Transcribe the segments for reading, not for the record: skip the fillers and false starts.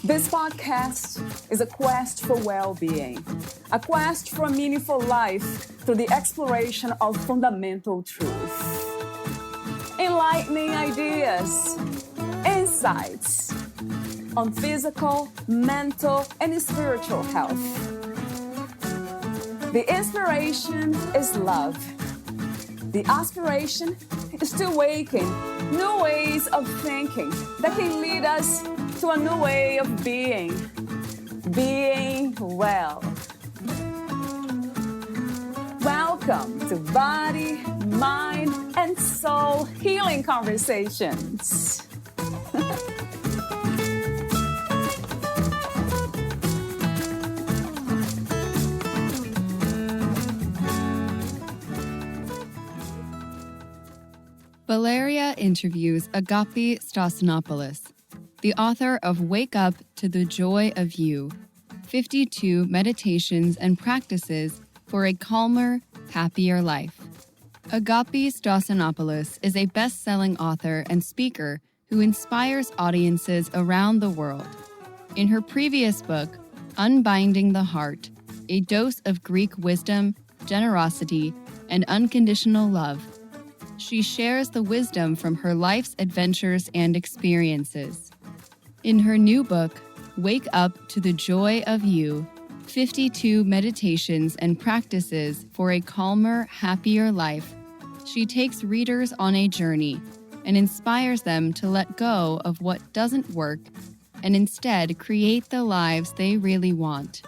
This podcast is a quest for well-being, a quest for a meaningful life through the exploration of fundamental truth. Enlightening ideas, insights on physical, mental, and spiritual health. The inspiration is love. The aspiration is to awaken new ways of thinking that can lead us to a new way of being well. Welcome to Body, Mind, and Soul Healing Conversations. Valeria interviews Agapi Stassinopoulos, the author of Wake Up to the Joy of You, 52 Meditations and Practices for a Calmer, Happier Life. Agapi Stassinopoulos is a best-selling author and speaker who inspires audiences around the world. In her previous book, Unbinding the Heart, a dose of Greek wisdom, generosity, and unconditional love, she shares the wisdom from her life's adventures and experiences. In her new book, Wake Up to the Joy of You, 52 Meditations and Practices for a Calmer, Happier Life, she takes readers on a journey and inspires them to let go of what doesn't work and instead create the lives they really want.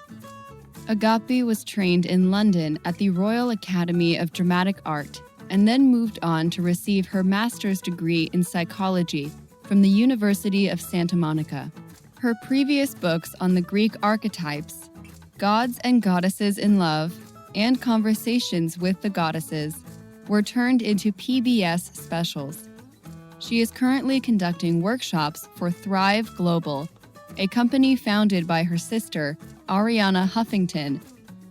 Agapi was trained in London at the Royal Academy of Dramatic Art and then moved on to receive her master's degree in psychology from the University of Santa Monica. Her previous books on the Greek archetypes, Gods and Goddesses in Love, and Conversations with the Goddesses, were turned into PBS specials. She is currently conducting workshops for Thrive Global, a company founded by her sister, Ariana Huffington,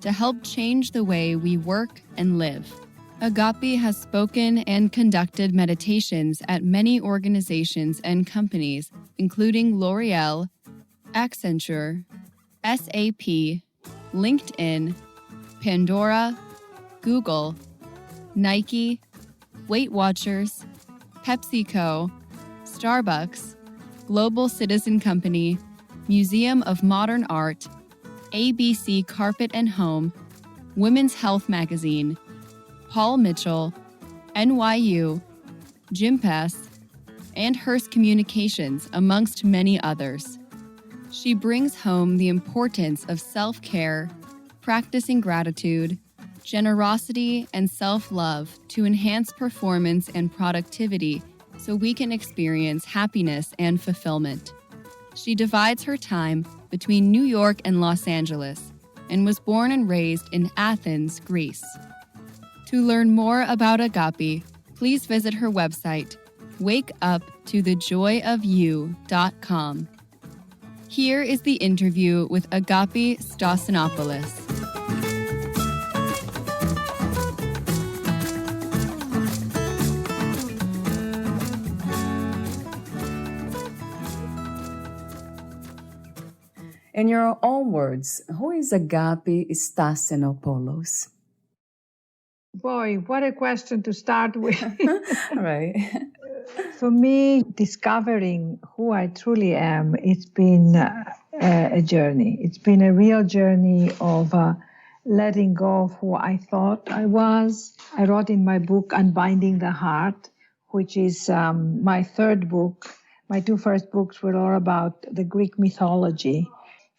to help change the way we work and live. Agapi has spoken and conducted meditations at many organizations and companies, including L'Oreal, Accenture, SAP, LinkedIn, Pandora, Google, Nike, Weight Watchers, PepsiCo, Starbucks, Global Citizen Company, Museum of Modern Art, ABC Carpet and Home, Women's Health Magazine, Paul Mitchell, NYU, Gympass, and Hearst Communications, amongst many others. She brings home the importance of self-care, practicing gratitude, generosity, and self-love to enhance performance and productivity so we can experience happiness and fulfillment. She divides her time between New York and Los Angeles and was born and raised in Athens, Greece. To learn more about Agapi, please visit her website, wakeuptothejoyofyou.com. Here is the interview with Agapi Stassinopoulos. In your own words, who is Agapi Stassinopoulos? Boy, what a question to start with. Right. For me, discovering who I truly am, it's been a journey. It's been a real journey of letting go of who I thought I was. I wrote in my book, Unbinding the Heart, which is my third book. My two first books were all about the Greek mythology.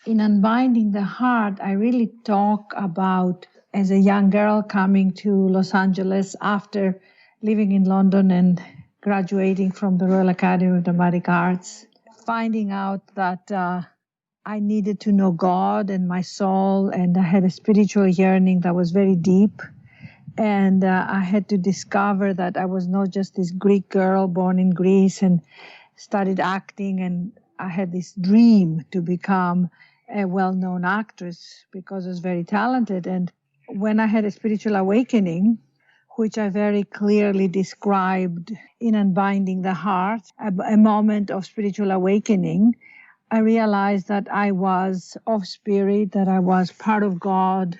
In Unbinding the Heart, I really talk about as a young girl coming to Los Angeles after living in London and graduating from the Royal Academy of Dramatic Arts, finding out that I needed to know God and my soul, and I had a spiritual yearning that was very deep. And I had to discover that I was not just this Greek girl born in Greece and studied acting, and I had this dream to become a well-known actress because I was very talented. And when I had a spiritual awakening, which I very clearly described in Unbinding the Heart, a moment of spiritual awakening, I realized that I was of spirit, that I was part of God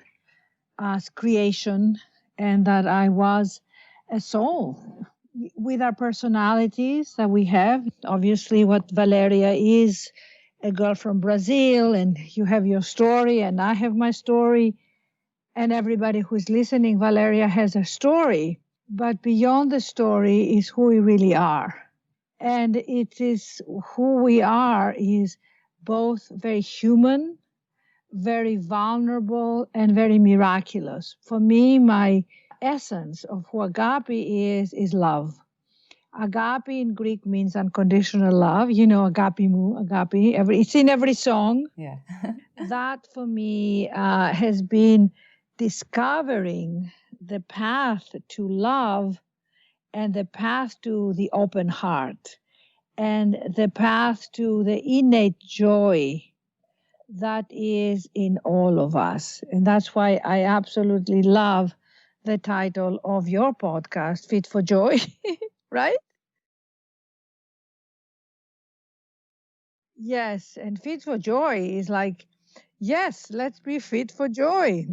as creation, and that I was a soul with our personalities that we have. Obviously, what Valeria is, a girl from Brazil, and you have your story, and I have my story, and everybody who's listening, Valeria has a story. But beyond the story is who we really are. And it is who we are is both very human, very vulnerable, and very miraculous. For me, my essence of who Agapi is love. Agapi in Greek means unconditional love. You know, agapi, it's in every song. Yeah. That for me has been discovering the path to love and the path to the open heart and the path to the innate joy that is in all of us. And that's why I absolutely love the title of your podcast, Fit for Joy, right? Yes, and Fit for Joy is like, yes, let's be fit for joy.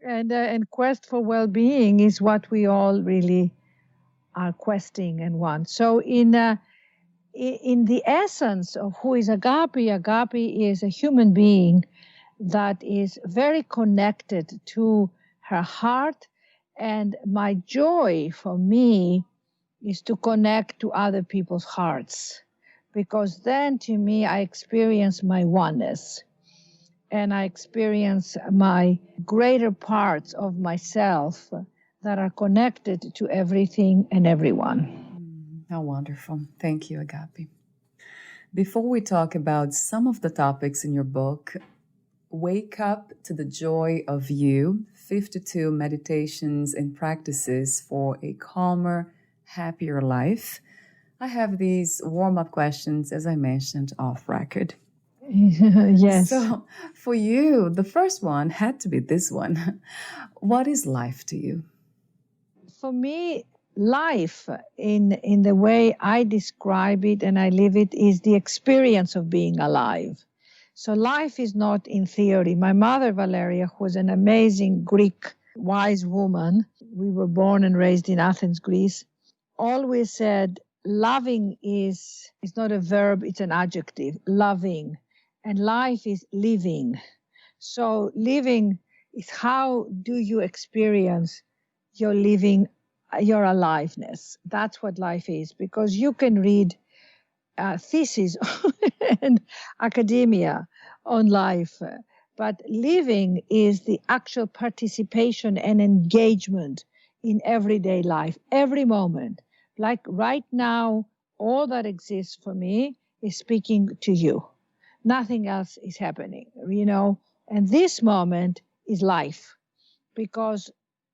And quest for well-being is what we all really are questing and want. So in the essence of who is Agapi, Agapi is a human being that is very connected to her heart. And my joy for me is to connect to other people's hearts, because then to me, I experience my oneness and I experience my greater parts of myself that are connected to everything and everyone. How wonderful. Thank you, Agapi. Before we talk about some of the topics in your book, Wake Up to the Joy of You, 52 Meditations and Practices for a Calmer, Happier Life, I have these warm-up questions, as I mentioned, off record. Yes. So for you, the first one had to be this one. What is life to you? For me, life in the way I describe it and I live it is the experience of being alive. So life is not in theory. My mother, Valeria, who was an amazing Greek wise woman, we were born and raised in Athens, Greece, always said loving is not a verb, it's an adjective, loving. And life is living. So living is how do you experience your living, your aliveness. That's what life is, because you can read theses and academia on life, but living is the actual participation and engagement in everyday life, every moment. Like right now, all that exists for me is speaking to you. Nothing else is happening, and this moment is life, because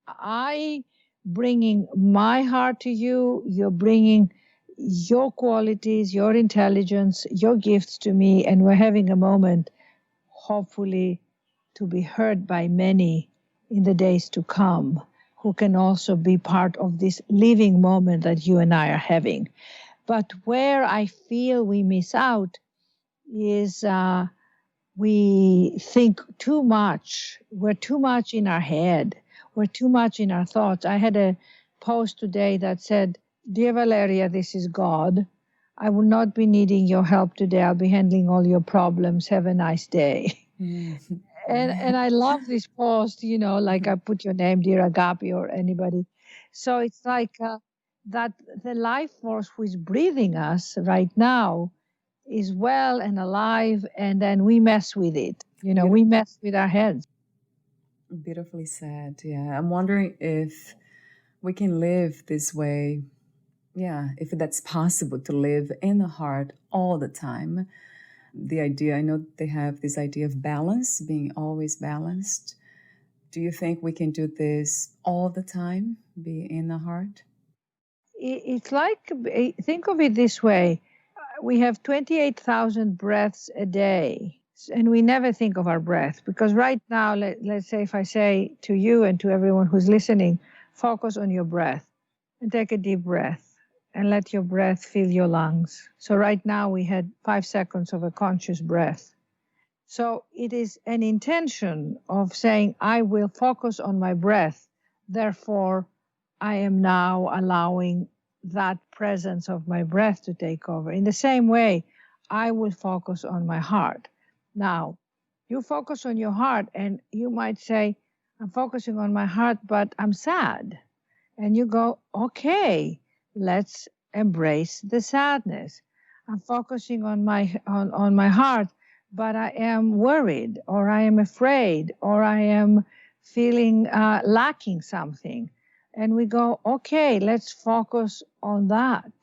I bringing my heart to you, you're bringing your qualities, your intelligence, your gifts to me, and we're having a moment, hopefully, to be heard by many in the days to come, who can also be part of this living moment that you and I are having. But where I feel we miss out is we think too much. We're too much in our head. We're too much in our thoughts. I had a post today that said, "Dear Valeria, this is God. I will not be needing your help today. I'll be handling all your problems. Have a nice day." And I love this post, like I put your name, dear Agapi, or anybody. So it's like that the life force who is breathing us right now is well and alive, and then we mess with it. We mess with our heads. Beautifully said. Yeah. I'm wondering if we can live this way. Yeah. If that's possible to live in the heart all the time. The idea, I know they have this idea of balance, being always balanced. Do you think we can do this all the time, be in the heart? It's like, think of it this way. We have 28,000 breaths a day, and we never think of our breath, because right now, let's say if I say to you and to everyone who's listening, focus on your breath and take a deep breath and let your breath fill your lungs. So right now we had 5 seconds of a conscious breath. So it is an intention of saying, I will focus on my breath. Therefore, I am now allowing that presence of my breath to take over. In the same way, I will focus on my heart. Now, you focus on your heart and you might say, I'm focusing on my heart, but I'm sad. And you go, okay, let's embrace the sadness. I'm focusing on my heart, but I am worried, or I am afraid, or I am feeling lacking something. And we go, okay, let's focus on that.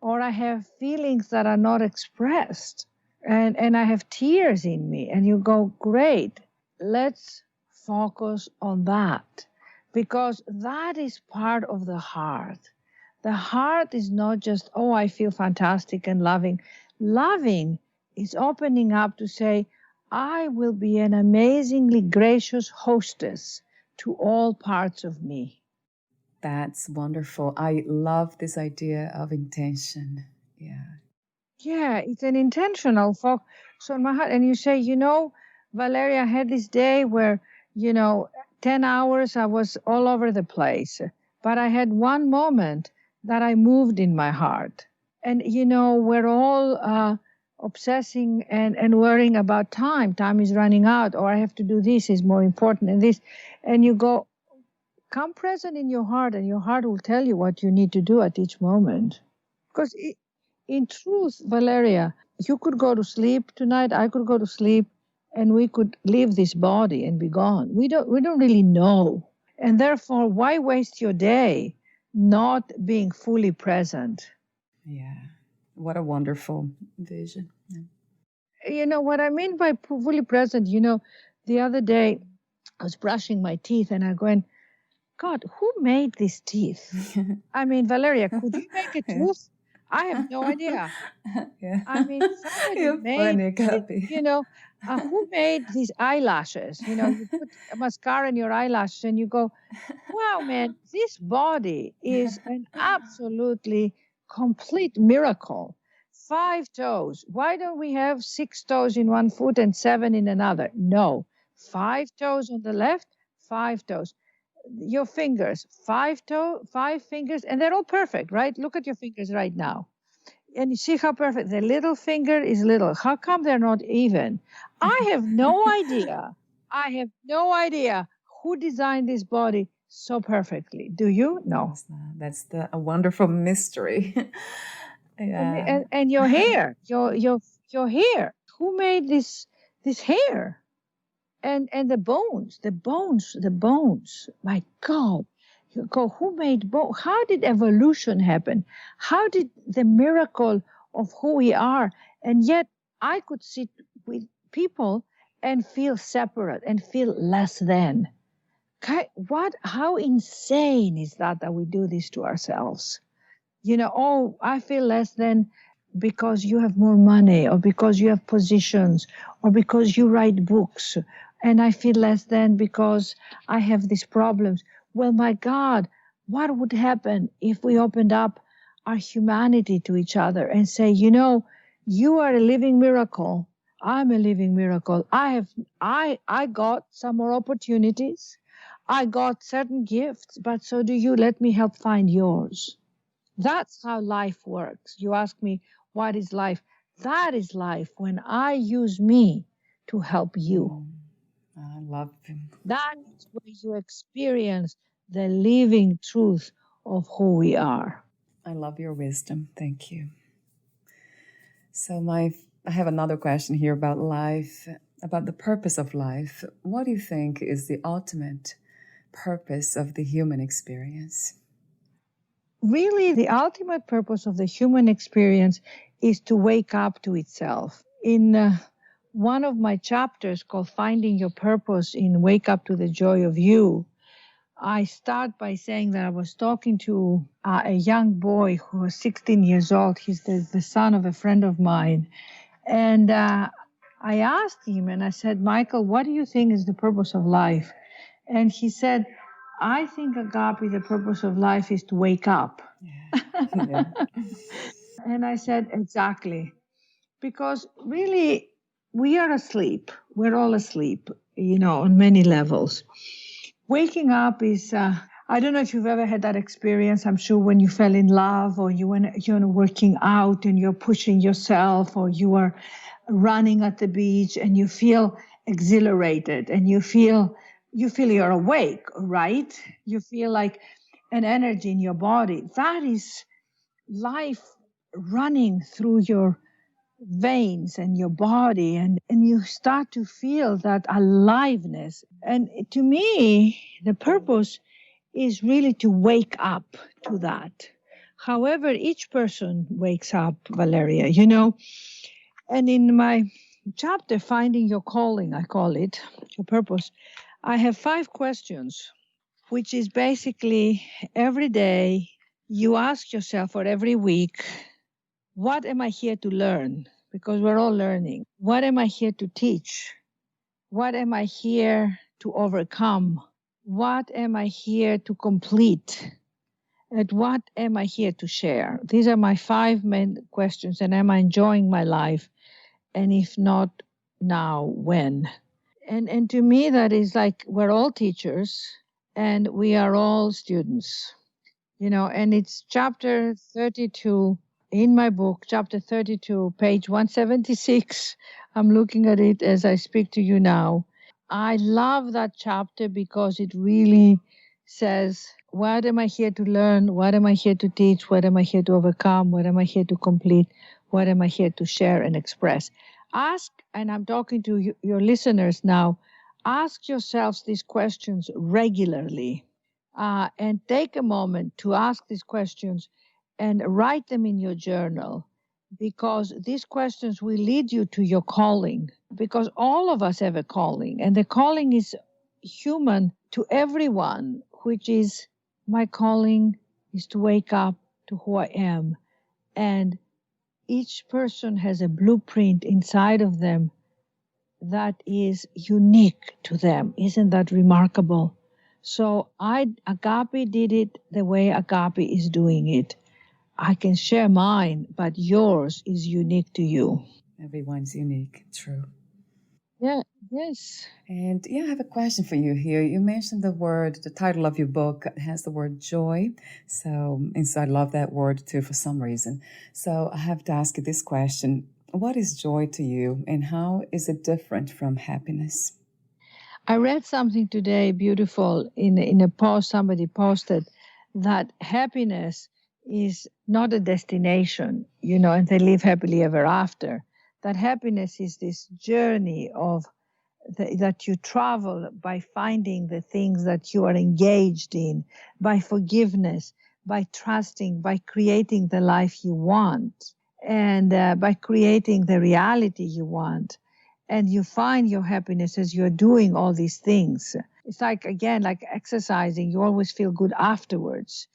Or I have feelings that are not expressed, and I have tears in me. And you go, great, let's focus on that. Because that is part of the heart. The heart is not just, oh, I feel fantastic and loving. Loving is opening up to say, I will be an amazingly gracious hostess to all parts of me. That's wonderful. I love this idea of intention. Yeah. Yeah, it's an intentional focus on my heart. And you say, Valeria, I had this day where, 10 hours I was all over the place. But I had one moment that I moved in my heart. And, we're all obsessing and worrying about time. Time is running out, or I have to do this, is more important than this. And you go, come present in your heart, and your heart will tell you what you need to do at each moment. Because in truth, Valeria, you could go to sleep tonight, I could go to sleep, and we could leave this body and be gone. We don't really know. And therefore, why waste your day not being fully present? Yeah. What a wonderful vision. Yeah. What I mean by fully present, the other day I was brushing my teeth and I going, God, who made these teeth? I mean, Valeria, could you make a tooth? I have no idea. Yeah. I mean, somebody You're made, funny, Agapi. who made these eyelashes? You put a mascara in your eyelashes and you go, wow, man, this body is an absolutely complete miracle. 5 toes. Why don't we have 6 toes in one foot and 7 in another? No. 5 toes on the left, 5 toes. Your fingers, 5 fingers, and they're all perfect, right? Look at your fingers right now. And you see how perfect. The little finger is little. How come they're not even? I have no idea. I have no idea who designed this body so perfectly. Do you? No. That's a wonderful mystery. Yeah. And your hair, your hair. Who made this hair? And the bones. My God. You go, who made bones? How did evolution happen? How did the miracle of who we are? And yet I could sit with people and feel separate and feel less than. How insane is that we do this to ourselves? I feel less than because you have more money, or because you have positions, or because you write books. And I feel less than because I have these problems. Well, my God, what would happen if we opened up our humanity to each other and say, you are a living miracle. I'm a living miracle. I got some more opportunities. I got certain gifts, but so do you. Let me help find yours. That's how life works. You ask me, what is life? That is life when I use me to help you. I love him. That is where you experience the living truth of who we are. I love your wisdom. Thank you. So I have another question here about life, about the purpose of life. What do you think is the ultimate purpose of the human experience? Really, the ultimate purpose of the human experience is to wake up to itself. In one of my chapters called Finding Your Purpose in Wake Up to the Joy of You, I start by saying that I was talking to a young boy who was 16 years old. He's the son of a friend of mine. And I asked him, and I said, Michael, what do you think is the purpose of life? And he said, I think, Agapi, the purpose of life is to wake up. Yeah. Yeah. And I said, exactly. Because really, we are asleep. We're all asleep, on many levels. Waking up is, I don't know if you've ever had that experience. I'm sure when you fell in love, or you're working out and you're pushing yourself, or you are running at the beach and you feel exhilarated and you feel you're awake, right? You feel like an energy in your body. That is life running through your veins and your body, and you start to feel that aliveness. And to me, the purpose is really to wake up to that. However, each person wakes up, Valeria, and in my chapter, Finding Your Calling, I call it, your purpose, I have 5 questions, which is basically every day you ask yourself, or every week, what am I here to learn? Because we're all learning. What am I here to teach? What am I here to overcome? What am I here to complete? And what am I here to share? These are my 5 main questions. And am I enjoying my life? And if not now, when? And to me, that is like we're all teachers and we are all students, and it's chapter 32 in my book, chapter 32, page 176. I'm looking at it as I speak to you now. I love that chapter because it really says, what am I here to learn? What am I here to teach? What am I here to overcome? What am I here to complete? What am I here to share and express? Ask, and I'm talking to your listeners now, ask yourselves these questions regularly. And take a moment to ask these questions and write them in your journal, because these questions will lead you to your calling, because all of us have a calling, and the calling is human to everyone, which is, my calling is to wake up to who I am. And each person has a blueprint inside of them that is unique to them. Isn't that remarkable? So Agapi did it the way Agapi is doing it. I can share mine, but yours is unique to you. Everyone's unique. True. Yeah, yes. And yeah, I have a question for you here. You mentioned the title of your book has the word joy. And so I love that word too for some reason. So I have to ask you this question. What is joy to you, and how is it different from happiness? I read something today beautiful in a post somebody posted, that happiness is not a destination, and they live happily ever after. That happiness is this journey that you travel by finding the things that you are engaged in, by forgiveness, by trusting, by creating the life you want, and by creating the reality you want. And you find your happiness as you're doing all these things. It's like, again, like exercising, you always feel good afterwards.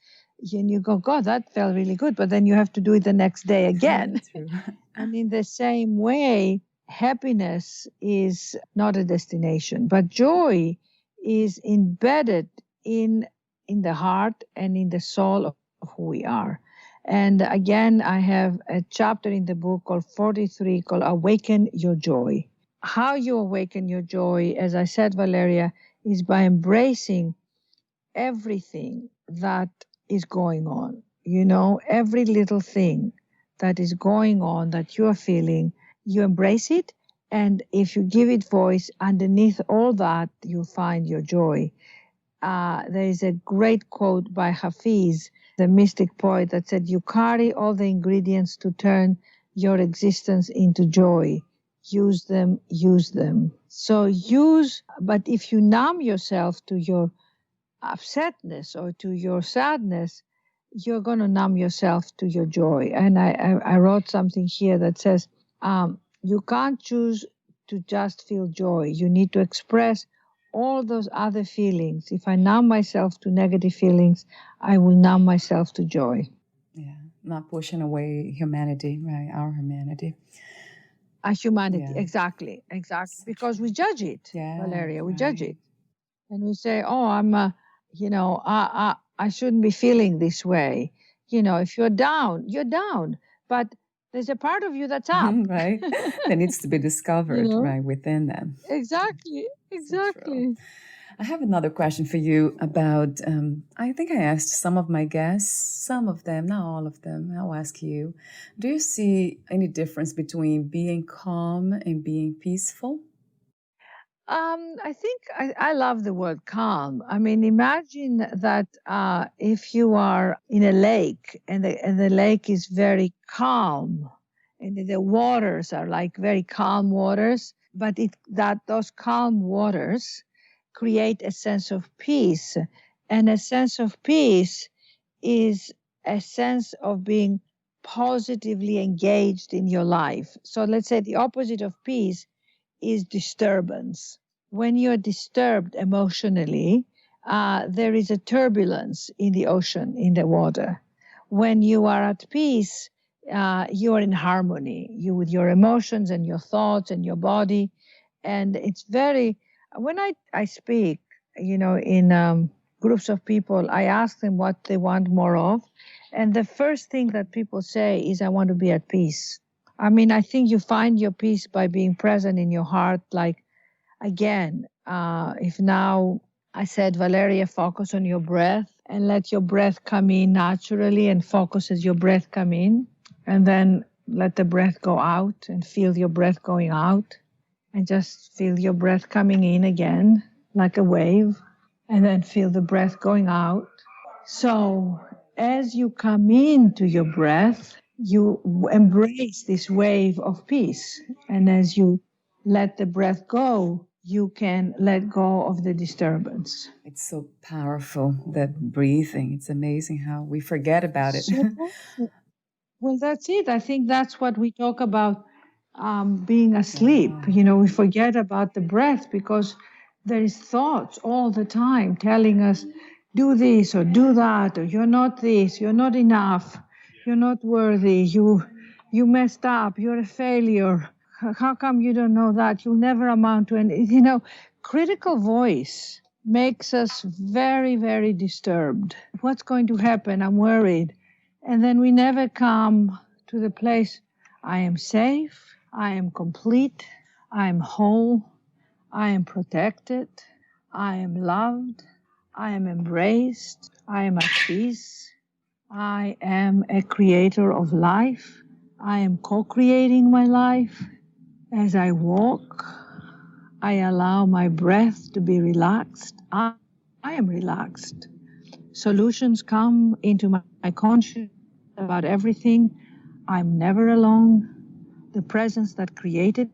And you go, God, that felt really good. But then you have to do it the next day again. True. And in the same way, happiness is not a destination, but joy is embedded in the heart and in the soul of who we are. And again, I have a chapter in the book called 43 called Awaken Your Joy. How you awaken your joy, as I said, Valeria, is by embracing everything that is going on. Every little thing that is going on that you're feeling, you embrace it. And if you give it voice, underneath all that, you'll find your joy. There is a great quote by Hafiz, the mystic poet, that said, you carry all the ingredients to turn your existence into joy. Use them, use them. So but if you numb yourself to your upsetness or to your sadness, you're going to numb yourself to your joy. And I wrote something here that says, you can't choose to just feel joy. You need to express all those other feelings. If I numb myself to negative feelings, I will numb myself to joy. Yeah, not pushing away humanity, right? Our humanity. Our humanity, Yeah. exactly. Because we judge it, Yeah, Valeria, we right. judge it. And we say, oh, I shouldn't be feeling this way. if you're down, you're down. But there's a part of you that's up. Right? That needs to be discovered, right, within them. Exactly. So true. I have another question for you about, I think I asked some of my guests, some of them, not all of them. I'll ask you, do you see any difference between being calm and being peaceful? I think I love the word calm. I mean, imagine that if you are in a lake and the lake is very calm and the waters are like very calm waters, but those calm waters create a sense of peace. And a sense of peace is a sense of being positively engaged in your life. So let's say the opposite of peace is disturbance. When you're disturbed emotionally, there is a turbulence in the ocean, in the water. When you are at peace, you are in harmony with your emotions and your thoughts and your body. And it's when I speak, in groups of people, I ask them what they want more of. And the first thing that people say is, I want to be at peace. I mean, I think you find your peace by being present in your heart. Like, again, if now I said, Valeria, focus on your breath and let your breath come in naturally and focus as your breath come in. And then let the breath go out and feel your breath going out. And just feel your breath coming in again, like a wave. And then feel the breath going out. So as you come into your breath, you embrace this wave of peace. And as you let the breath go, you can let go of the disturbance. It's so powerful, that breathing. It's amazing how we forget about it. Well, that's it. I think that's what we talk about being asleep. We forget about the breath because there is thoughts all the time telling us, do this or do that, or you're not this, you're not enough, you're not worthy, you messed up, you're a failure. How come you don't know that? You'll never amount to anything. Critical voice makes us very, very disturbed. What's going to happen? I'm worried. And then we never come to the place, I am safe, I am complete, I am whole, I am protected, I am loved, I am embraced, I am at peace, I am a creator of life, I am co-creating my life. As I walk, I allow my breath to be relaxed. I am relaxed. Solutions come into my consciousness about everything. I'm never alone. The presence that created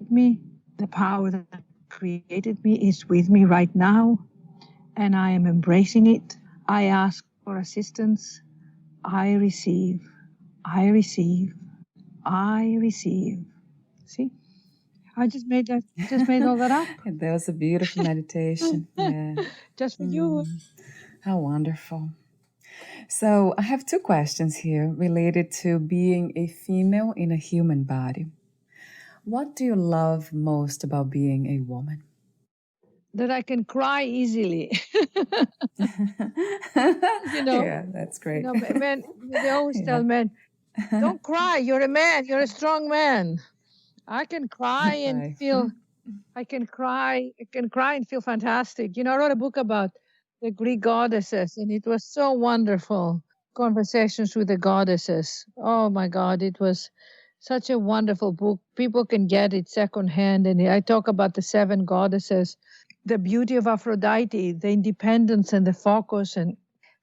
me, the power that created me is with me right now, and I am embracing it. I ask for assistance. I receive. I receive. I receive. See? I just made all that up. That was a beautiful meditation. Yeah. Just for you. How wonderful. So I have two questions here related to being a female in a human body. What do you love most about being a woman? That I can cry easily. Yeah, that's great. Men, they always tell men, don't cry, you're a man, you're a strong man. I can cry and feel, I can cry and feel fantastic. I wrote a book about the Greek goddesses, and it was so wonderful. Conversations with the goddesses. Oh my God, it was such a wonderful book. People can get it secondhand, and I talk about the 7 goddesses, the beauty of Aphrodite, the independence and the focus and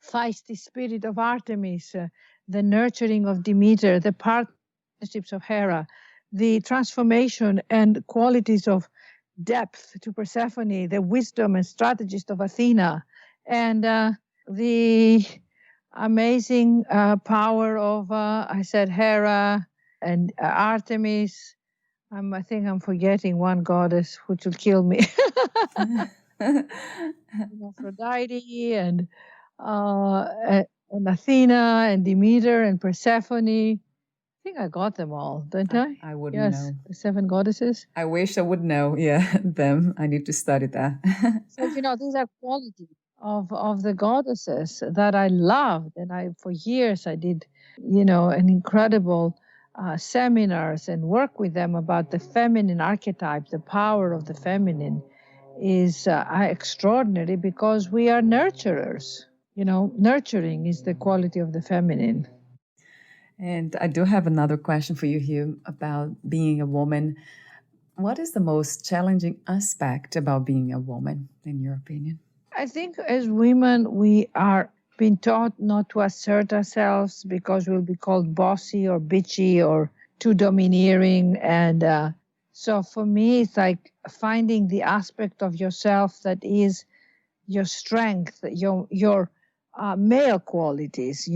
feisty spirit of Artemis, the nurturing of Demeter, the partnerships of Hera, the transformation and qualities of depth to Persephone, the wisdom and strategist of Athena, and the amazing power of, I said, Hera and Artemis. I think I'm forgetting one goddess, which will kill me. Aphrodite and Athena and Demeter and Persephone. I think I got them all, don't I? I wouldn't know. The 7 goddesses. I wish I would know, them. I need to study that. So, these are qualities of the goddesses that I loved. And for years I did, an incredible seminars and work with them about the feminine archetype. The power of the feminine is extraordinary because we are nurturers. Nurturing is the quality of the feminine. And I do have another question for you here about being a woman. What is the most challenging aspect about being a woman, in your opinion? I think as women, we are being taught not to assert ourselves because we'll be called bossy or bitchy or too domineering. And so for me, it's like finding the aspect of yourself that is your strength, your male qualities,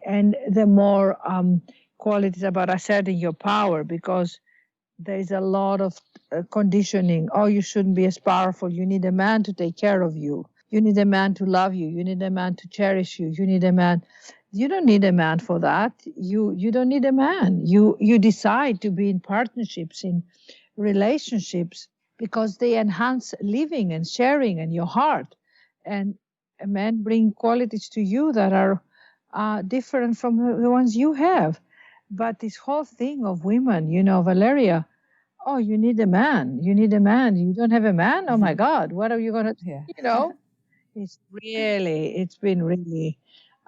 and the more qualities about asserting your power, because there is a lot of conditioning. Oh, you shouldn't be as powerful. You need a man to take care of you. You need a man to love you. You need a man to cherish you. You need a man. You don't need a man for that. You don't need a man. You decide to be in partnerships, in relationships, because they enhance living and sharing and your heart. And a man bring qualities to you that are different from the ones you have. But this whole thing of women, Valeria, oh, you need a man. You need a man. You don't have a man? Oh, my God. What are you going to do? Yeah. It's been really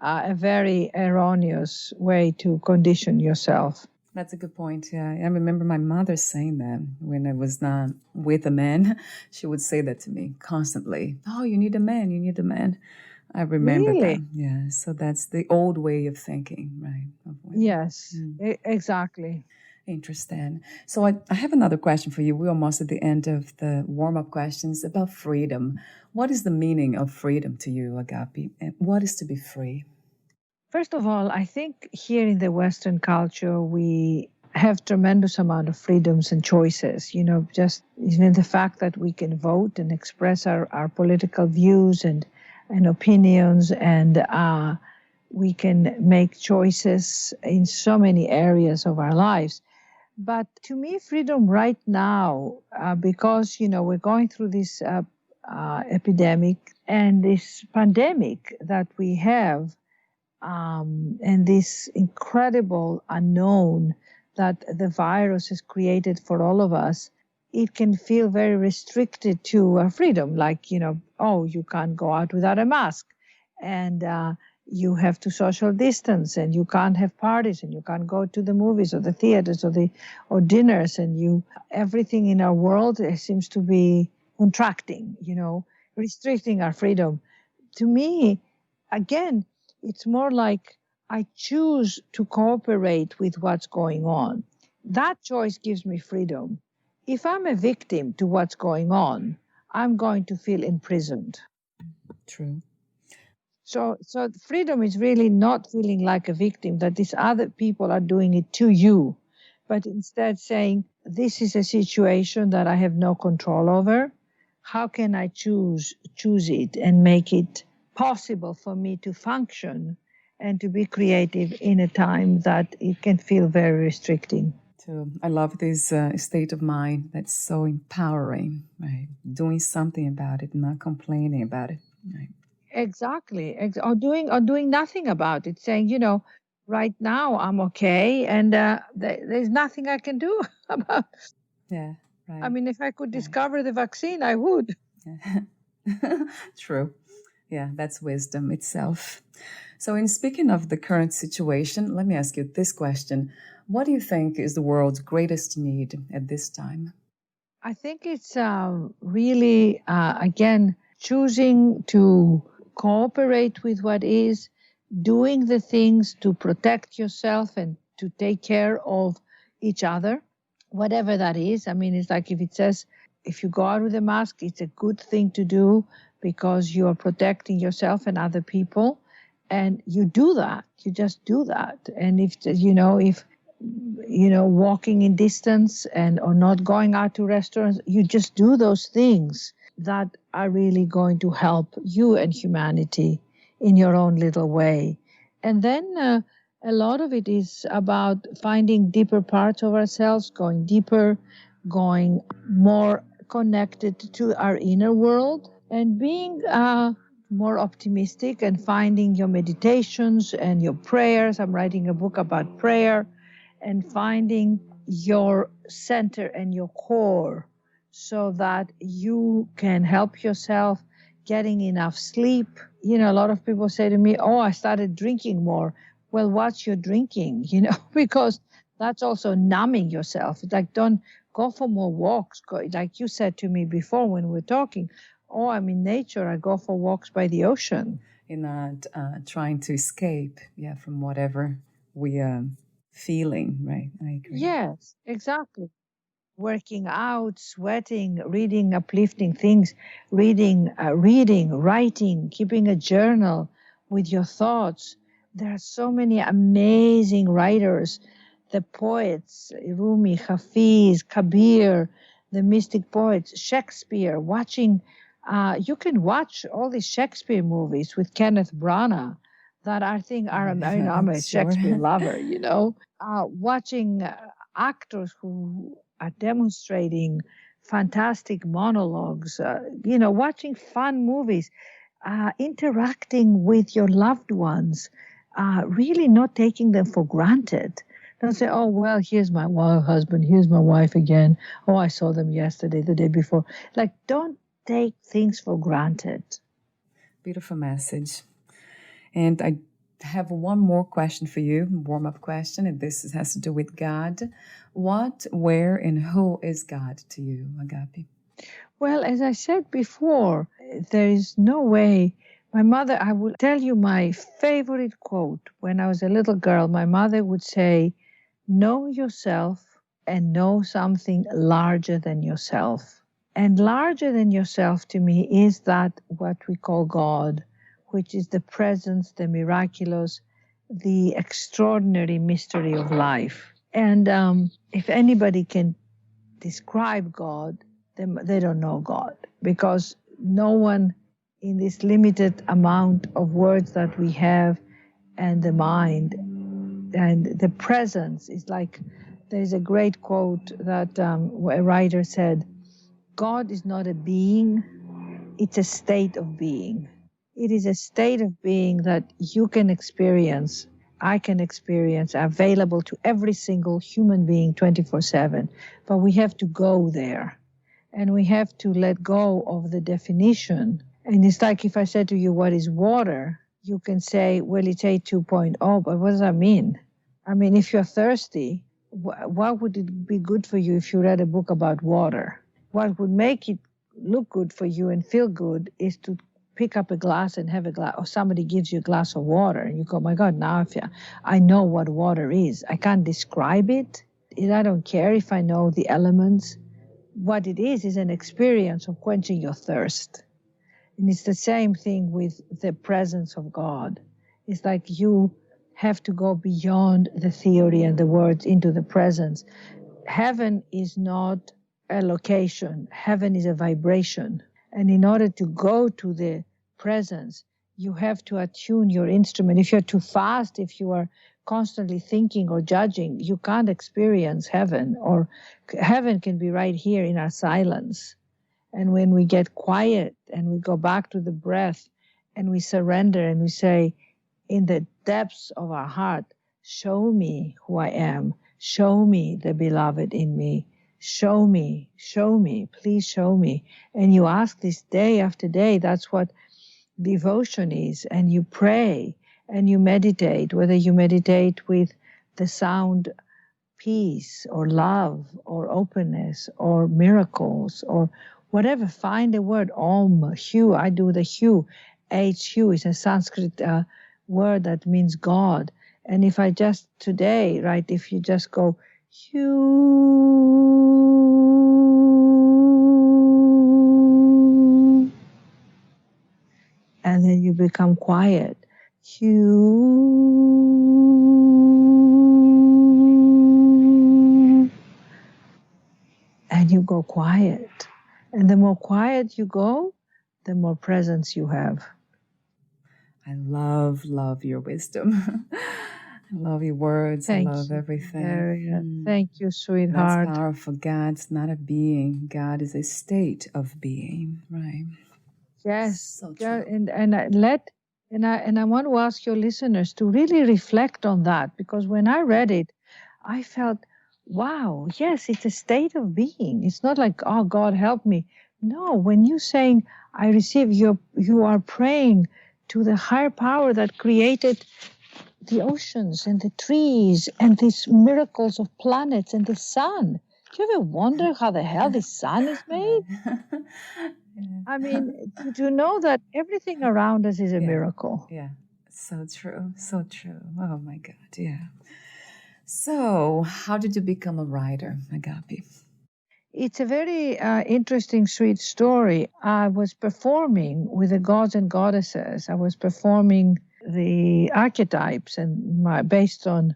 a very erroneous way to condition yourself. That's a good point. Yeah, I remember my mother saying that when I was not with a man. She would say that to me constantly. Oh, you need a man. You need a man. I remember that. Yeah. So that's the old way of thinking, right? Yes, exactly. Interesting. So I have another question for you. We're almost at the end of the warm-up questions about freedom. What is the meaning of freedom to you, Agapi? And what is to be free? First of all, I think here in the Western culture, we have tremendous amount of freedoms and choices. Just even the fact that we can vote and express our political views and opinions, and we can make choices in so many areas of our lives. But to me, freedom right now, because, we're going through this epidemic and this pandemic that we have, and this incredible unknown that the virus has created for all of us, it can feel very restricted to our freedom. Like, oh, you can't go out without a mask, and you have to social distance, and you can't have parties, and you can't go to the movies or the theaters or dinners, and everything in our world seems to be contracting, restricting our freedom. To me, again, it's more like I choose to cooperate with what's going on. That choice gives me freedom. If I'm a victim to what's going on, I'm going to feel imprisoned. True. So freedom is really not feeling like a victim, that these other people are doing it to you, but instead saying, this is a situation that I have no control over. How can I choose it and make it possible for me to function and to be creative in a time that it can feel very restricting? So I love this state of mind that's so empowering, right? Doing something about it, not complaining about it, right? Exactly. Or doing nothing about it, saying, right now I'm okay, and there's nothing I can do about it. Yeah, right. I mean, if I could discover the vaccine, I would. Yeah. True. Yeah, that's wisdom itself. So in speaking of the current situation, let me ask you this question. What do you think is the world's greatest need at this time? I think it's really, again, choosing to cooperate with what is, doing the things to protect yourself and to take care of each other, whatever that is. I mean, it's like if it says, if you go out with a mask, it's a good thing to do because you are protecting yourself and other people. And you do that. You just do that. And if walking in distance or not going out to restaurants, you just do those things that are really going to help you and humanity in your own little way. And then a lot of it is about finding deeper parts of ourselves, going deeper, going more connected to our inner world, and being more optimistic, and finding your meditations and your prayers. I'm writing a book about prayer, and finding your center and your core so that you can help yourself, getting enough sleep. You know, a lot of people say to me, oh, I started drinking more. Well, what's your drinking? You know, because that's also numbing yourself. It's like, don't go for more walks. Go, like you said to me before when we were talking, oh, I'm in nature. I go for walks by the ocean. You're not trying to escape, from whatever we are feeling, right? I agree. Yes, exactly. Working out, sweating, reading uplifting things, reading, writing, keeping a journal with your thoughts. There are so many amazing writers, the poets, Rumi, Hafiz, Kabir, the mystic poets, Shakespeare, you can watch all these Shakespeare movies with Kenneth Branagh that I think are, I'm a Sure. Shakespeare lover, you know, watching actors who are demonstrating fantastic monologues, watching fun movies, interacting with your loved ones, really not taking them for granted. Don't say, oh, well, here's my husband, here's my wife again. Oh, I saw them yesterday, the day before. Like, don't take things for granted. Beautiful message. And I have one more question for you, warm-up question, and this has to do with God. What, where, and who is God to you, Agapi? Well, as I said before, there is no way. My mother, I will tell you my favorite quote. When I was a little girl, my mother would say, know yourself and know something larger than yourself. And larger than yourself to me is that what we call God, which is the presence, the miraculous, the extraordinary mystery of life. And if anybody can describe God, they don't know God, because no one in this limited amount of words that we have and the mind and the presence is like, there's a great quote that a writer said, God is not a being, it's a state of being. It is a state of being that you can experience, I can experience, available to every single human being 24/7. But we have to go there, and we have to let go of the definition. And it's like if I said to you, what is water? You can say, well, it's A2.0, but what does that mean? I mean, if you're thirsty, what would it be good for you if you read a book about water? What would make it look good for you and feel good is to pick up a glass and have a glass, or somebody gives you a glass of water and you go, my God, now I know what water is. I can't describe it. I don't care if I know the elements. What it is an experience of quenching your thirst. And it's the same thing with the presence of God. It's like you have to go beyond the theory and the words into the presence. Heaven is not a location. Heaven is a vibration. And in order to go to the presence, you have to attune your instrument. If you're too fast, if you are constantly thinking or judging, you can't experience heaven. Or heaven can be right here in our silence. And when we get quiet and we go back to the breath and we surrender and we say, in the depths of our heart, show me who I am. Show me the beloved in me. Show me, please show me. And you ask this day after day. That's what devotion is. And you pray and you meditate, whether you meditate with the sound peace or love or openness or miracles or whatever. Find the word Om, Hu. I do the Hu. Hu is a Sanskrit word that means God. And if I just today, right, if you just go Hu, and then you become quiet, Hu, and you go quiet. And the more quiet you go, the more presence you have. I love your wisdom. I love your words. I love everything. Valeria. Thank you, sweetheart. That's powerful. God's not a being. God is a state of being, right? Yes, So true. and I want to ask your listeners to really reflect on that, because when I read it, I felt, wow, yes, it's a state of being. It's not like, oh, God help me. No, when you're saying, I receive, you are praying to the higher power that created the oceans and the trees and these miracles of planets and the sun. Do you ever wonder how the hell the sun is made? I mean, to know that everything around us is a miracle. Yeah. So true. So true. Oh my God. Yeah. So, how did you become a writer, Agapi? It's a very interesting, sweet story. I was performing with the gods and goddesses. I was performing the archetypes and based on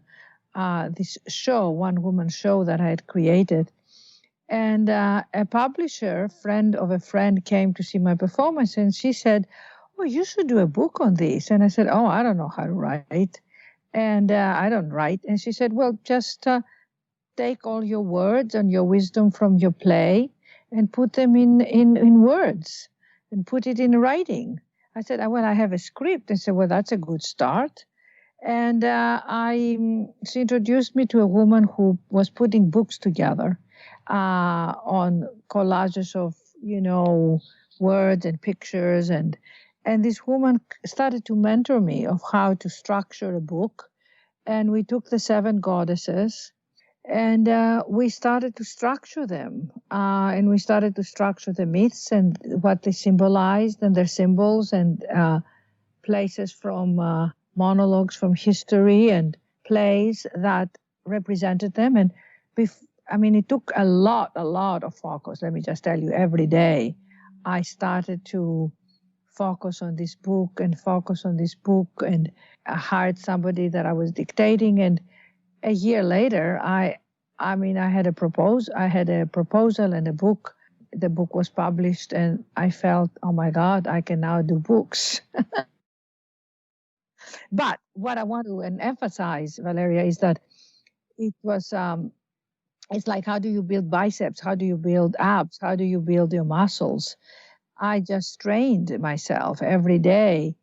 this show, one woman show that I had created. And a publisher, friend of a friend, came to see my performance, and she said, "Oh, you should do a book on this." And I said, "Oh, I don't know how to write, and I don't write." And she said, "Well, just take all your words and your wisdom from your play and put them in words and put it in writing." I said, "Well, I have a script." And said, "Well, that's a good start." And she introduced me to a woman who was putting books together on collages of, words and pictures. And this woman started to mentor me of how to structure a book. And we took the 7 goddesses and we started to structure them. And we started to structure the myths and what they symbolized and their symbols and places from monologues from history and plays that represented them. And it took a lot of focus. Let me just tell you, every day I started to focus on this book and focus on this book. And I hired somebody that I was dictating. And a year later, I had a proposal and a book. The book was published, and I felt, oh my God, I can now do books. But what I want to emphasize, Valeria, is that it was, it's like, how do you build biceps? How do you build abs? How do you build your muscles? I just trained myself every day.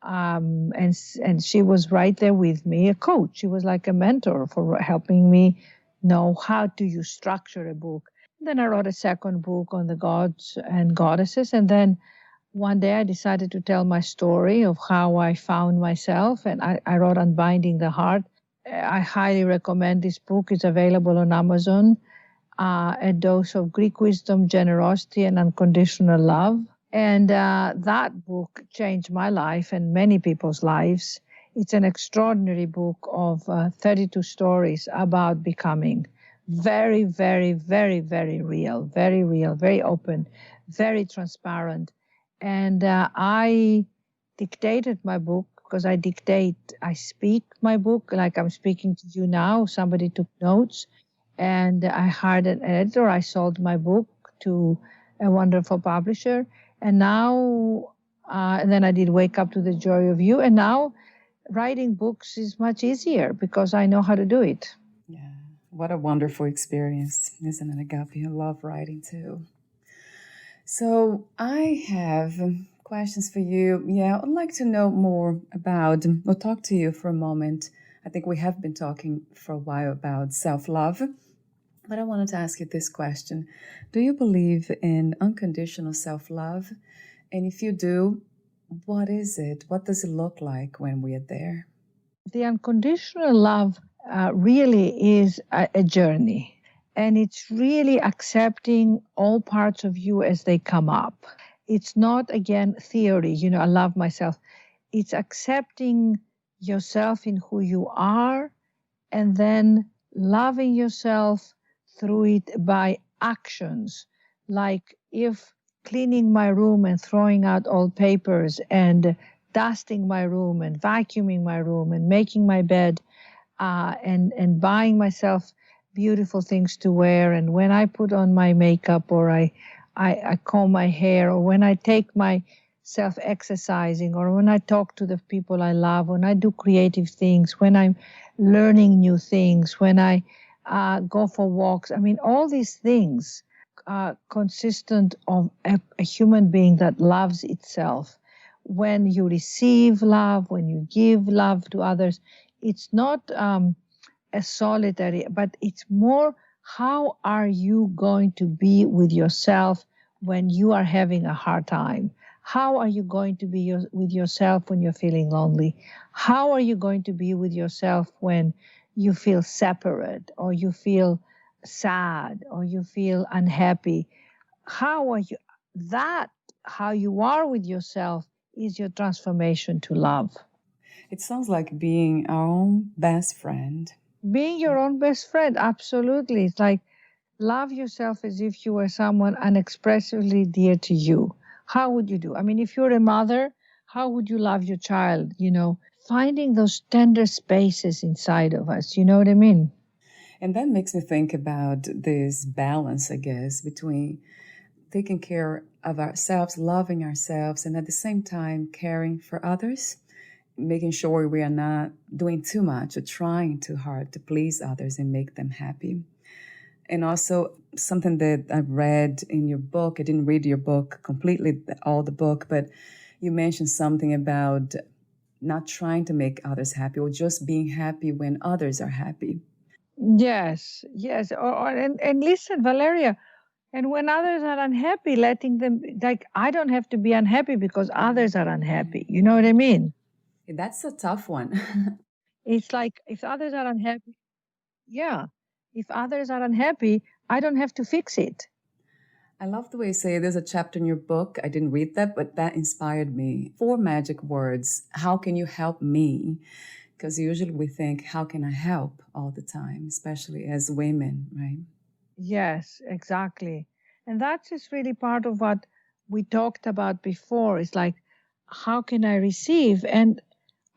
And she was right there with me, a coach. She was like a mentor for helping me know how do you structure a book. Then I wrote a second book on the gods and goddesses. And then one day I decided to tell my story of how I found myself, and I wrote Unbinding the Heart. I highly recommend this book. It's available on Amazon. A dose of Greek wisdom, generosity, and unconditional love. And that book changed my life and many people's lives. It's an extraordinary book of 32 stories about becoming. Very, very, very, very real, very open, very transparent. And I dictated my book because I speak my book like I'm speaking to you now. Somebody took notes, and I hired an editor. I sold my book to a wonderful publisher. And now, and then I did Wake Up to the Joy of You. And now writing books is much easier because I know how to do it. Yeah. What a wonderful experience, isn't it, Agapi? I love writing too. So I have questions for you. Yeah, I'd like to know more about, or talk to you for a moment. I think we have been talking for a while about self-love, but I wanted to ask you this question. Do you believe in unconditional self-love? And if you do, what is it? What does it look like when we are there? The unconditional love really is a journey. And it's really accepting all parts of you as they come up. It's not, again, theory, I love myself. It's accepting yourself in who you are and then loving yourself through it by actions. Like if cleaning my room and throwing out old papers and dusting my room and vacuuming my room and making my bed and buying myself beautiful things to wear. And when I put on my makeup or I comb my hair, or when I take myself exercising, or when I talk to the people I love, when I do creative things, when I'm learning new things, when I go for walks. All these things consistent of a human being that loves itself. When you receive love, when you give love to others, it's not a solitary, but it's more, how are you going to be with yourself when you are having a hard time? How are you going to be with yourself when you're feeling lonely? How are you going to be with yourself when you feel separate, or you feel sad, or you feel unhappy? How are you? How you are with yourself is your transformation to love. It sounds like being our own best friend. Being your own best friend, absolutely. It's like, love yourself as if you were someone unexpressively dear to you. How would you do? I mean, if you're a mother, how would you love your child? Finding those tender spaces inside of us. You know what I mean? And that makes me think about this balance, I guess, between taking care of ourselves, loving ourselves, and at the same time caring for others, making sure we are not doing too much or trying too hard to please others and make them happy. And also something that I read in your book, I didn't read your book completely, all the book, but you mentioned something about not trying to make others happy or just being happy when others are happy. Yes. And listen, Valeria, and when others are unhappy, letting them, like, I don't have to be unhappy because others are unhappy. You know what I mean? That's a tough one. It's like, if others are unhappy, yeah. If others are unhappy, I don't have to fix it. I love the way you say there's a chapter in your book. I didn't read that, but that inspired me. 4 magic words. How can you help me? Because usually we think, how can I help all the time, especially as women, right? Yes, exactly. And that's just really part of what we talked about before. It's like, how can I receive? And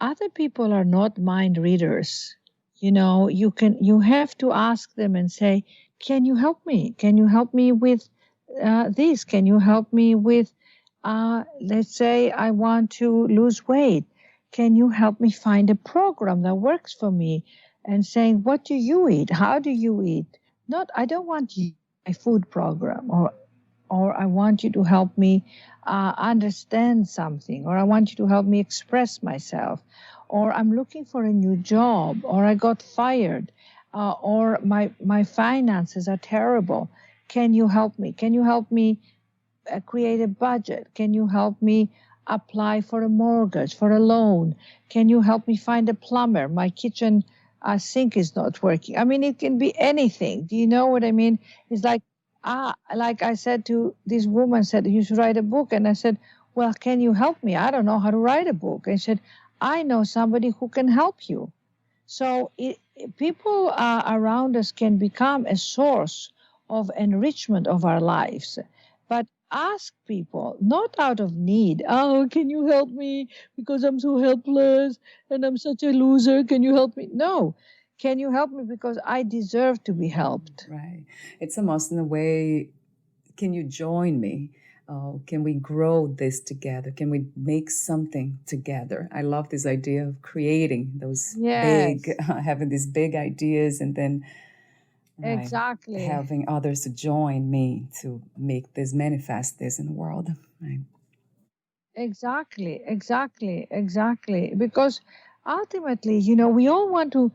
other people are not mind readers. You have to ask them and say, can you help me? Can you help me with this? Can you help me with, let's say I want to lose weight. Can you help me find a program that works for me? And saying, what do you eat? How do you eat? Not, I don't want you a food program, or I want you to help me understand something, or I want you to help me express myself, or I'm looking for a new job, or I got fired, or my finances are terrible. Can you help me? Can you help me create a budget? Can you help me apply for a mortgage, for a loan? Can you help me find a plumber? My kitchen sink is not working. I mean, it can be anything. Do you know what I mean? It's like, like I said to this woman, said, you should write a book. And I said, well, can you help me? I don't know how to write a book. And she said, I know somebody who can help you. So people around us can become a source of enrichment of our lives. But ask people, not out of need. Oh, can you help me? Because I'm so helpless and I'm such a loser. Can you help me? No. Can you help me? Because I deserve to be helped. Right. It's almost in a way, can you join me? Can we grow this together? Can we make something together? I love this idea of creating those big, having these big ideas, and then exactly having others to join me to make this, manifest this in the world. Right. Exactly. Because ultimately, we all want to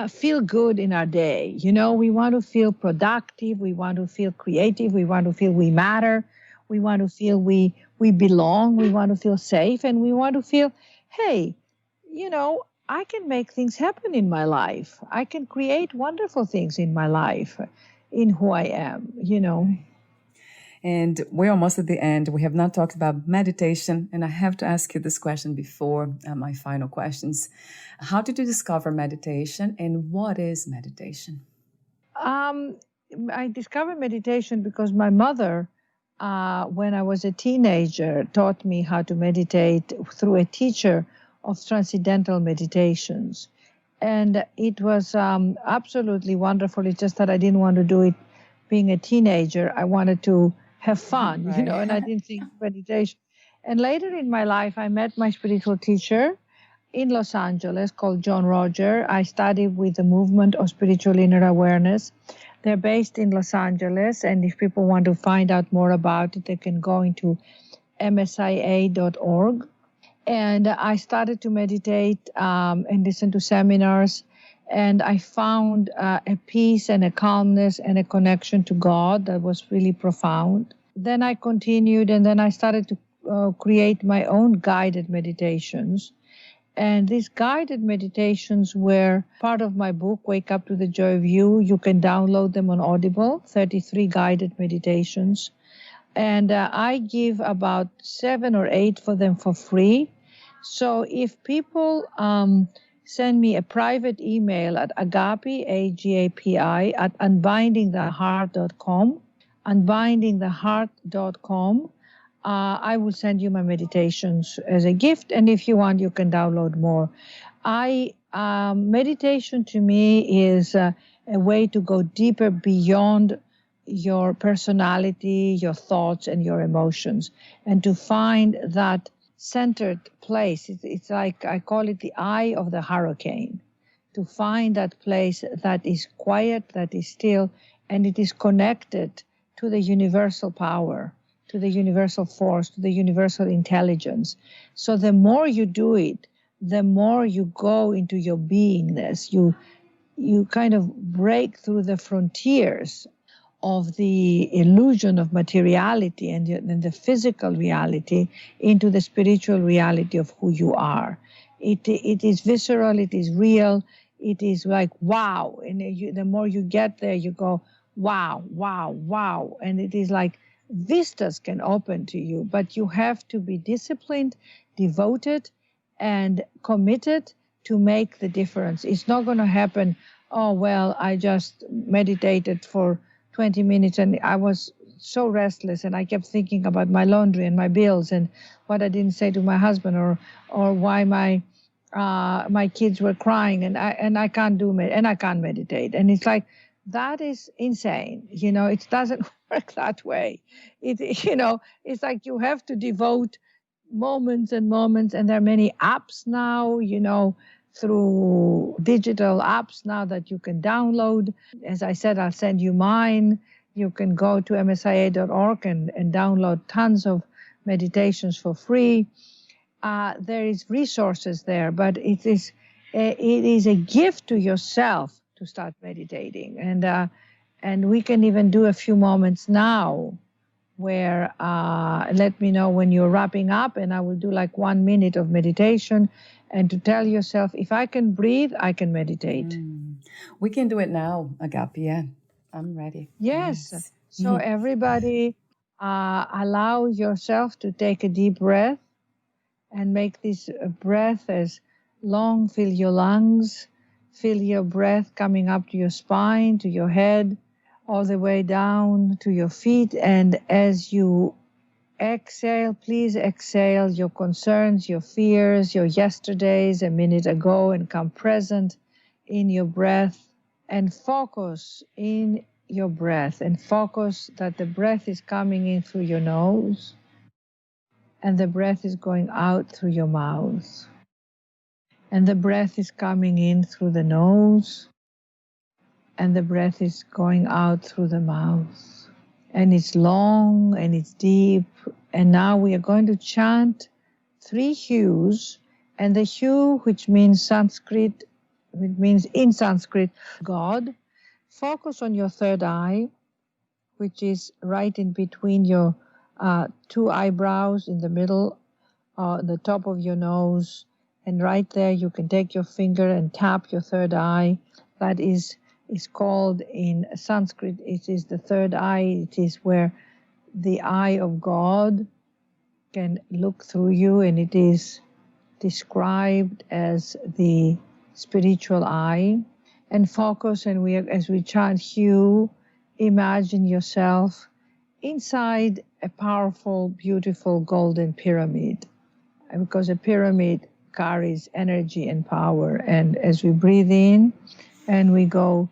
feel good in our day. We want to feel productive. We want to feel creative. We want to feel we matter. We want to feel we belong. We want to feel safe. And we want to feel, hey, I can make things happen in my life. I can create wonderful things in my life, in who I am, And we're almost at the end. We have not talked about meditation, and I have to ask you this question before my final questions. How did you discover meditation, and what is meditation? I discovered meditation because my mother, when I was a teenager, taught me how to meditate through a teacher of transcendental meditations. And it was absolutely wonderful. It's just that I didn't want to do it being a teenager. I wanted to have fun, Right. and I didn't think meditation. And later in my life, I met my spiritual teacher in Los Angeles called John Roger. I study with the movement of spiritual inner awareness. They're based in Los Angeles, and if people want to find out more about it, they can go into msia.org. And I started to meditate and listen to seminars, and I found a peace and a calmness and a connection to God that was really profound. Then I continued, and then I started to create my own guided meditations. And these guided meditations were part of my book, Wake Up to the Joy of You. You can download them on Audible, 33 guided meditations. And I give about 7 or 8 for them for free. So if people send me a private email at Agapi, A-G-A-P-I, at unbindingtheheart.com, unbindingtheheart.com, I will send you my meditations as a gift. And if you want, you can download more. Meditation to me is a way to go deeper beyond your personality, your thoughts, and your emotions, and to find that centered place. It's like, I call it the eye of the hurricane, to find that place that is quiet, that is still, and it is connected to the universal power, to the universal force, to the universal intelligence. So the more you do it, the more you go into your beingness. You kind of break through the frontiers of the illusion of materiality and the physical reality into the spiritual reality of who you are. It is visceral, it is real, it is like, wow. And the more you get there, you go, wow, wow, wow. And it is like vistas can open to you, but you have to be disciplined, devoted, and committed to make the difference. It's not going to happen, oh, well, I just meditated for 20 minutes and I was so restless and I kept thinking about my laundry and my bills and what I didn't say to my husband, or why my kids were crying, and I can't I can't meditate. And it's like, that is insane. It doesn't work that way. It's like you have to devote moments and moments, and there are many apps now, through digital apps now that you can download. As I said, I'll send you mine. You can go to msia.org and download tons of meditations for free. There is resources there, but it is a gift to yourself to start meditating. And we can even do a few moments now where let me know when you're wrapping up, and I will do like 1 minute of meditation, and to tell yourself, if I can breathe, I can meditate. We can do it now, Agapi. Yeah, I'm ready. Yes. So everybody, allow yourself to take a deep breath and make this breath as long. Fill your lungs, feel your breath coming up to your spine, to your head, all the way down to your feet. And as you exhale, please exhale your concerns, your fears, your yesterdays a minute ago, and come present in your breath and focus in your breath, and focus that the breath is coming in through your nose and the breath is going out through your mouth. And the breath is coming in through the nose and the breath is going out through the mouth. And it's long and it's deep. And now we are going to chant 3 hues. And the hue, which means Sanskrit, which means in Sanskrit, God. Focus on your third eye, which is right in between your 2 eyebrows, in the middle, the top of your nose. And right there, you can take your finger and tap your third eye. That is called in Sanskrit, it is the third eye. It is where the eye of God can look through you, and it is described as the spiritual eye. And focus, and as we chant hue, imagine yourself inside a powerful, beautiful golden pyramid, because a pyramid carries energy and power. And as we breathe in and we go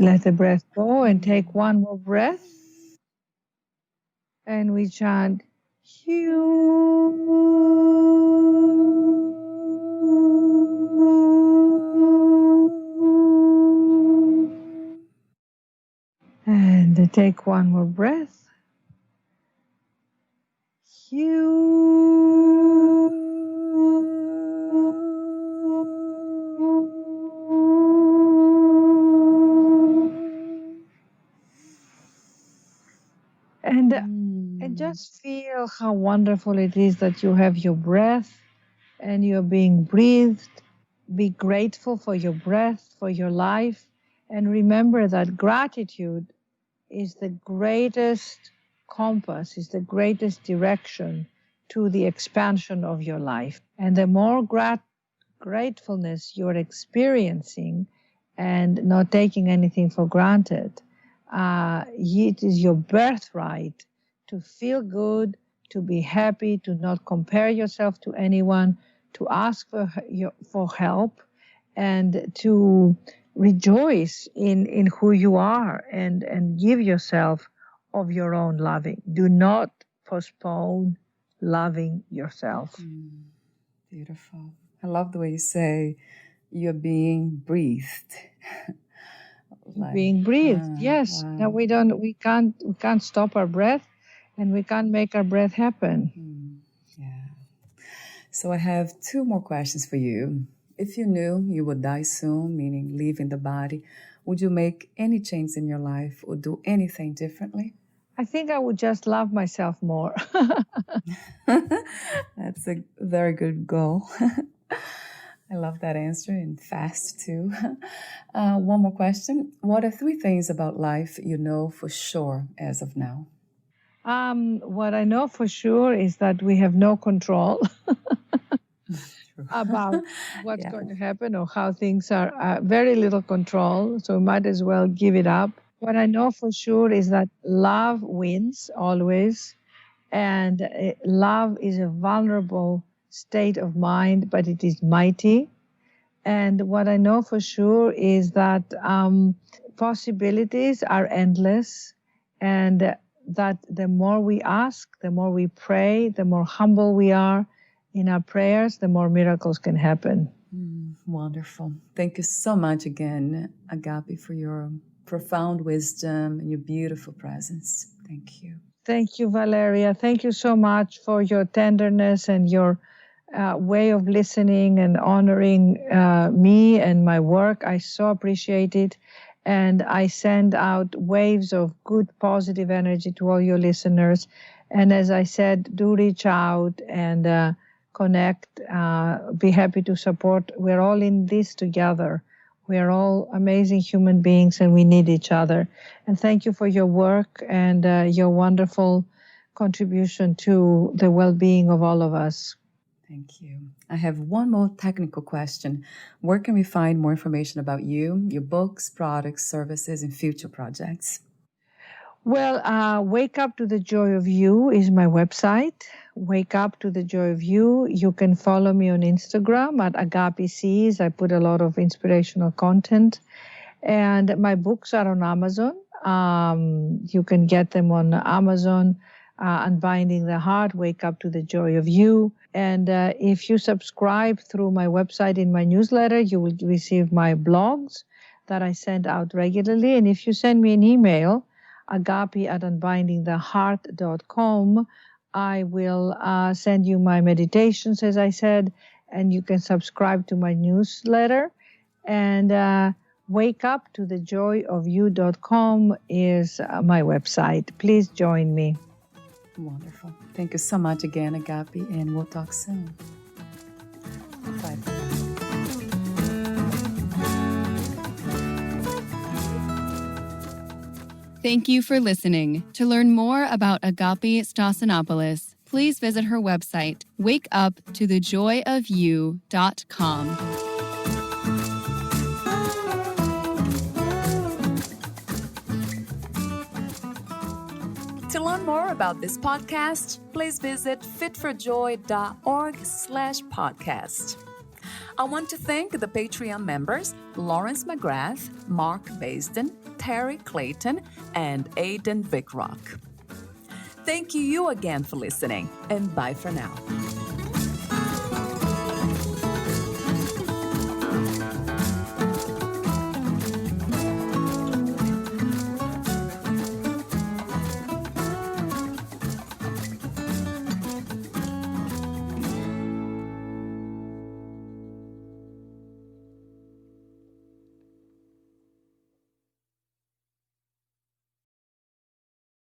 let the breath go and take one more breath. And we chant, and take one more breath. And just feel how wonderful it is that you have your breath and you're being breathed. Be grateful for your breath, for your life, and remember that gratitude is the greatest compass, is the greatest direction to the expansion of your life. And the more gratefulness you're experiencing and not taking anything for granted, it is your birthright to feel good, to be happy, to not compare yourself to anyone, to ask for help, and to rejoice in who you are and give yourself of your own loving. Do not postpone loving yourself. Beautiful. I love the way you say you're being breathed. Being breathed, yes. Wow. Now we can't stop our breath, and we can't make our breath happen. Yeah. So I have 2 more questions for you. If you knew you would die soon, meaning leaving the body, would you make any change in your life or do anything differently? I think I would just love myself more. That's a very good goal. I love that answer, and fast too. One more question. What are 3 things about life you know for sure as of now? What I know for sure is that we have no control about what's going to happen or how things are. Very little control, so we might as well give it up. What I know for sure is that love wins always, and love is a vulnerable state of mind, but it is mighty. And what I know for sure is that possibilities are endless, and that the more we ask, the more we pray, the more humble we are in our prayers, the more miracles can happen. Wonderful. Thank you so much again, Agapi, for your profound wisdom and your beautiful presence. Thank you. Thank you, Valeria. Thank you so much for your tenderness and your way of listening and honoring me and my work. I so appreciate it. And I send out waves of good, positive energy to all your listeners. And as I said, do reach out and connect. Be happy to support. We're all in this together. We're all amazing human beings, and we need each other. And thank you for your work and your wonderful contribution to the well-being of all of us. Thank you. I have one more technical question. Where can we find more information about you, your books, products, services, and future projects? Well, Wake Up to the Joy of You is my website. Wake Up to the Joy of You. You can follow me on Instagram at Agapi Seas. I put a lot of inspirational content. And my books are on Amazon. You can get them on Amazon. Unbinding the Heart, Wake Up to the Joy of You. And if you subscribe through my website in my newsletter, you will receive my blogs that I send out regularly. And if you send me an email, agapi@unbindingtheheart.com, I will send you my meditations, as I said, and you can subscribe to my newsletter. And wakeuptothejoyofyou.com is my website. Please join me. Wonderful. Thank you so much again, Agapi, and we'll talk soon. Bye. Thank you for listening. To learn more about Agapi Stassinopoulos, please visit her website, wakeuptothejoyofyou.com. To learn more about this podcast, please visit fitforjoy.org/podcast. I want to thank the Patreon members Lawrence McGrath, Mark Basden, Terry Clayton, and Aidan Vickrock. Thank you again for listening, and bye for now.